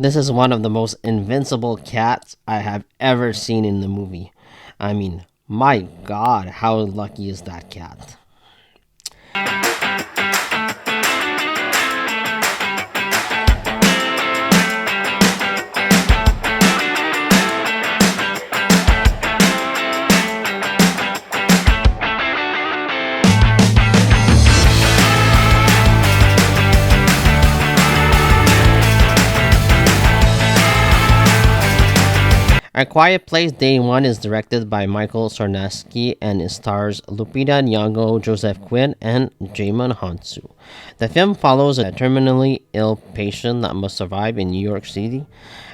This is one of the most invincible cats I have ever seen in the movie. I mean, my god, how lucky is that cat? A Quiet Place Day 1 is directed by Michael Sarnowski and it stars Lupita Nyong'o, Joseph Quinn, and Jaemon Hansu. The film follows a terminally ill patient that must survive in New York City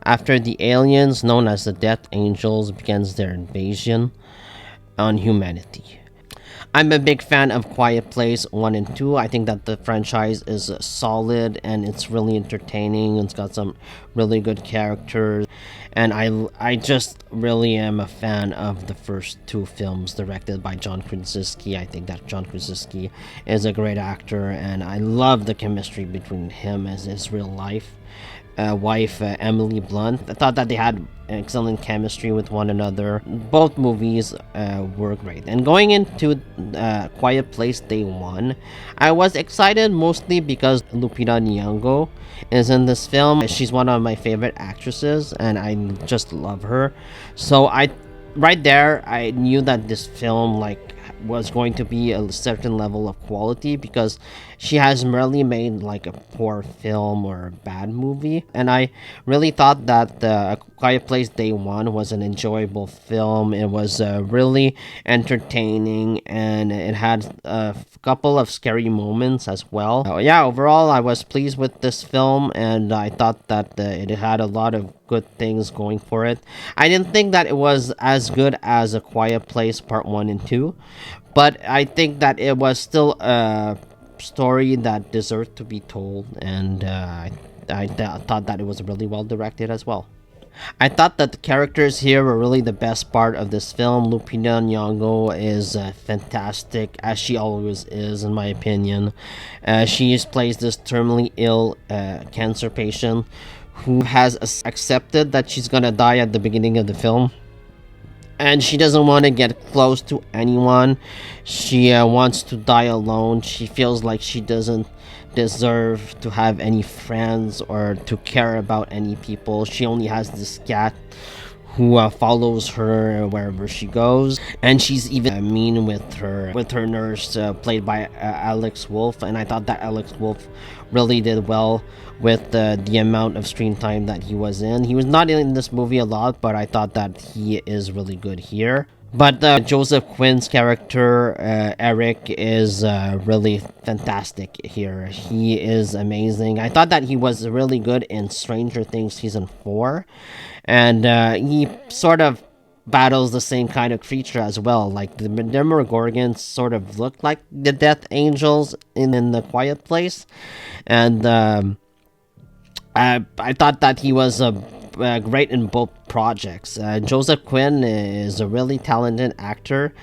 after the aliens known as the Death Angels begins their invasion on humanity. I'm a big fan of Quiet Place 1 and 2. I think that the franchise is solid and it's really entertaining. It's got some really good characters. And I just really am a fan of the first two films directed by John Krasinski. I think that John Krasinski is a great actor, and I love the chemistry between him as his real life wife, Emily Blunt. I thought that they had excellent chemistry with one another. Both movies were great. And going into Quiet Place Day 1, I was excited mostly because Lupita Nyong'o is in this film. She's one of my favorite actresses, and I just love her. So right there, I knew that this film was going to be a certain level of quality because she has rarely made like a poor film or a bad movie, and I really thought that A Quiet Place Day 1 was an enjoyable film. It was really entertaining, and it had a couple of scary moments as well. Yeah, overall I was pleased with this film, and I thought that it had a lot of good things going for it. I didn't think that it was as good as A Quiet Place Part 1 and 2, but I think that it was still a story that deserved to be told, and thought that it was really well directed as well. I thought that the characters here were really the best part of this film. Lupita Nyong'o is fantastic, as she always is, in my opinion. She plays this terminally ill cancer patient who has accepted that she's gonna die at the beginning of the film, and she doesn't want to get close to anyone. She wants to die alone. She feels like she doesn't deserve to have any friends or to care about any people. She only has this cat who follows her wherever she goes, and she's even mean with her nurse, played by Alex Wolff. And I thought that Alex Wolff really did well with the amount of screen time that he was in. He was not in this movie a lot, but I thought that he is really good here. But Joseph Quinn's character, Eric, is really fantastic here. He is amazing. I thought that he was really good in Stranger Things Season 4. And he sort of battles the same kind of creature as well. Like the Demogorgons sort of look like the Death Angels in The Quiet Place. And I thought that he was great in both projects. Joseph Quinn is a really talented actor,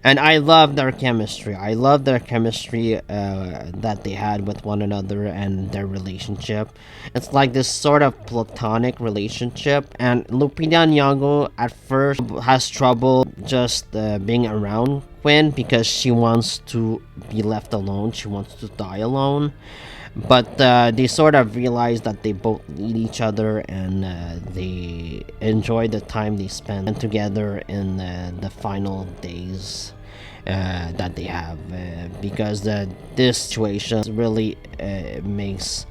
and I love their chemistry. I love their chemistry that they had with one another and their relationship. It's like this sort of platonic relationship, and Lupita Nyong'o at first has trouble just being around Quinn because she wants to be left alone. She wants to die alone. But they sort of realize that they both need each other, and they enjoy the time they spend together in the final days that they have, because this situation really makes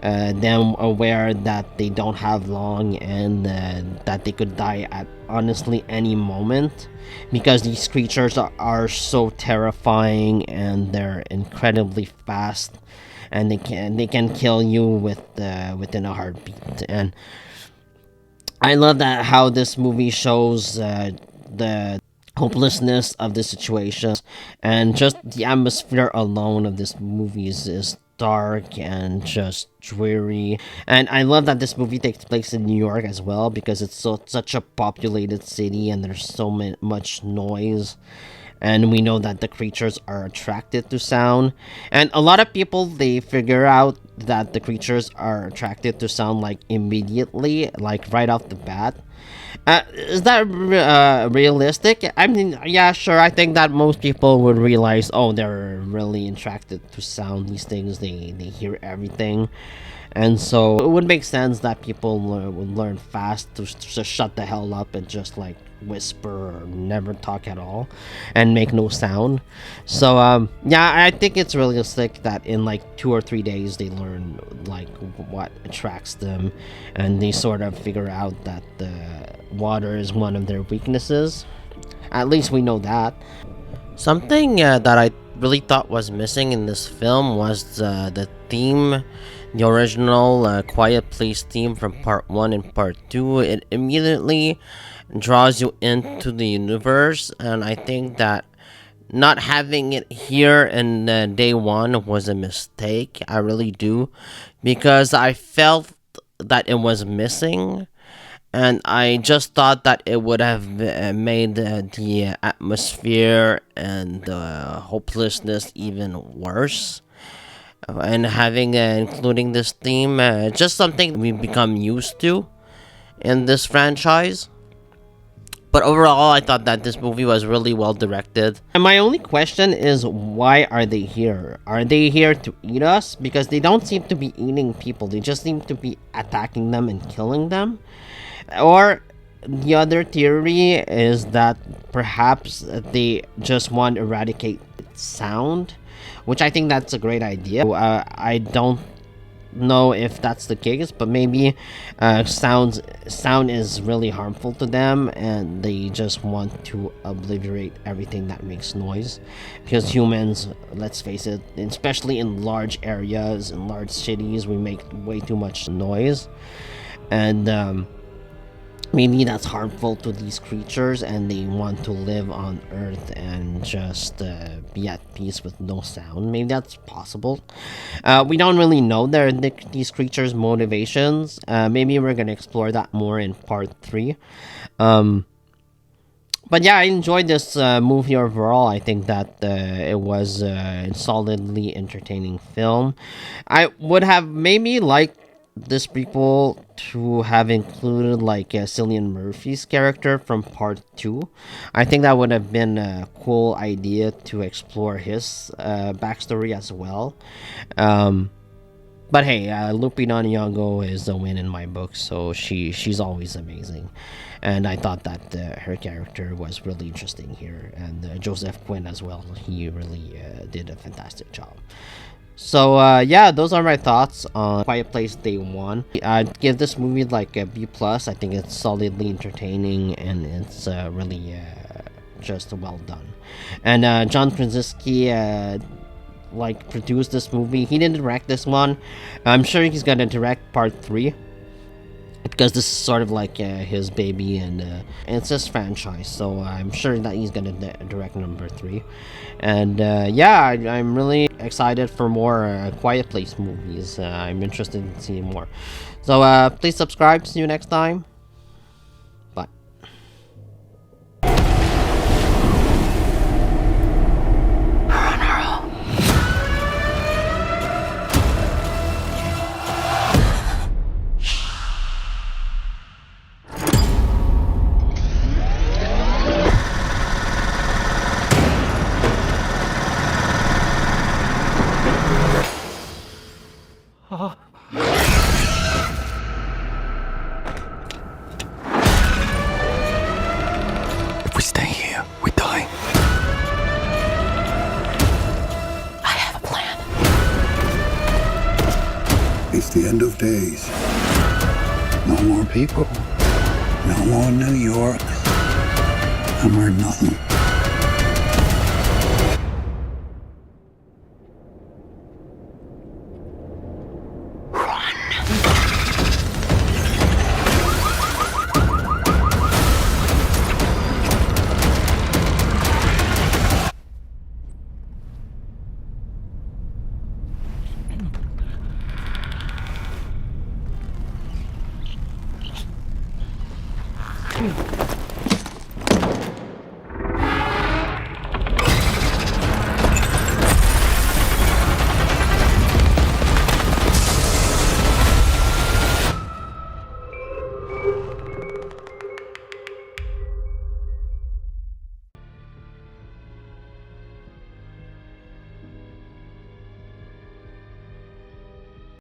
them aware that they don't have long, and that they could die at honestly any moment, because these creatures are so terrifying and they're incredibly fast, and they can kill you within a heartbeat. And I love that how this movie shows the hopelessness of the situation, and just the atmosphere alone of this movie is dark and just dreary. And I love that this movie takes place in New York as well, because it's such a populated city and there's so much noise. and we know that the creatures are attracted to sound. And a lot of people, they figure out that the creatures are attracted to sound like immediately, like right off the bat. Is that realistic? I mean, yeah, sure. I think that most people would realize, oh, they're really attracted to sound. These things, they hear everything, and so it would make sense that people would learn fast to just shut the hell up and just like whisper or never talk at all and make no sound. So yeah, I think it's realistic that in like 2 or 3 days they learn like what attracts them, and they sort of figure out that the water is one of their weaknesses. At least we know that. Something that I really thought was missing in this film was the theme, the original Quiet Place theme from part 1 and part 2. It immediately draws you into the universe, and I think that not having it here in day 1 was a mistake. I really do, because I felt that it was missing, and I just thought that it would have made the atmosphere and the hopelessness even worse. And having including this theme, just something we've become used to in this franchise. But overall, I thought that this movie was really well directed. And my only question is, why are they here? Are they here to eat us? Because they don't seem to be eating people. They just seem to be attacking them and killing them. Or the other theory is that perhaps they just want to eradicate sound, which I think that's a great idea. I don't know if that's the case, but maybe sound is really harmful to them, and they just want to obliterate everything that makes noise. Because humans, let's face it, especially in large areas, in large cities, we make way too much noise, and maybe that's harmful to these creatures, and they want to live on Earth and just be at peace with no sound. Maybe that's possible. We don't really know these creatures' motivations. Maybe we're gonna explore that more in part 3. But yeah, I enjoyed this movie overall. I think that it was a solidly entertaining film. I would have maybe liked this prequel to have included like Cillian Murphy's character from part 2. I think that would have been a cool idea to explore his backstory as well. But hey, Lupita Nyong'o is a win in my book, so she's always amazing, and I thought that her character was really interesting here, and Joseph Quinn as well. He really did a fantastic job. So yeah, those are my thoughts on Quiet Place Day 1. I'd give this movie like a B+. I think it's solidly entertaining, and it's really just well done. And John Krasinski like produced this movie. He didn't direct this one. I'm sure he's gonna direct part 3, because this is sort of like his baby, and it's his franchise, so I'm sure that he's gonna direct number 3. And yeah, I'm really excited for more Quiet Place movies. I'm interested in seeing more. So please subscribe. See you next time. Bye. If we stay here, we die. I have a plan. It's the end of days. No more people. No more New York. No more nothing. Run.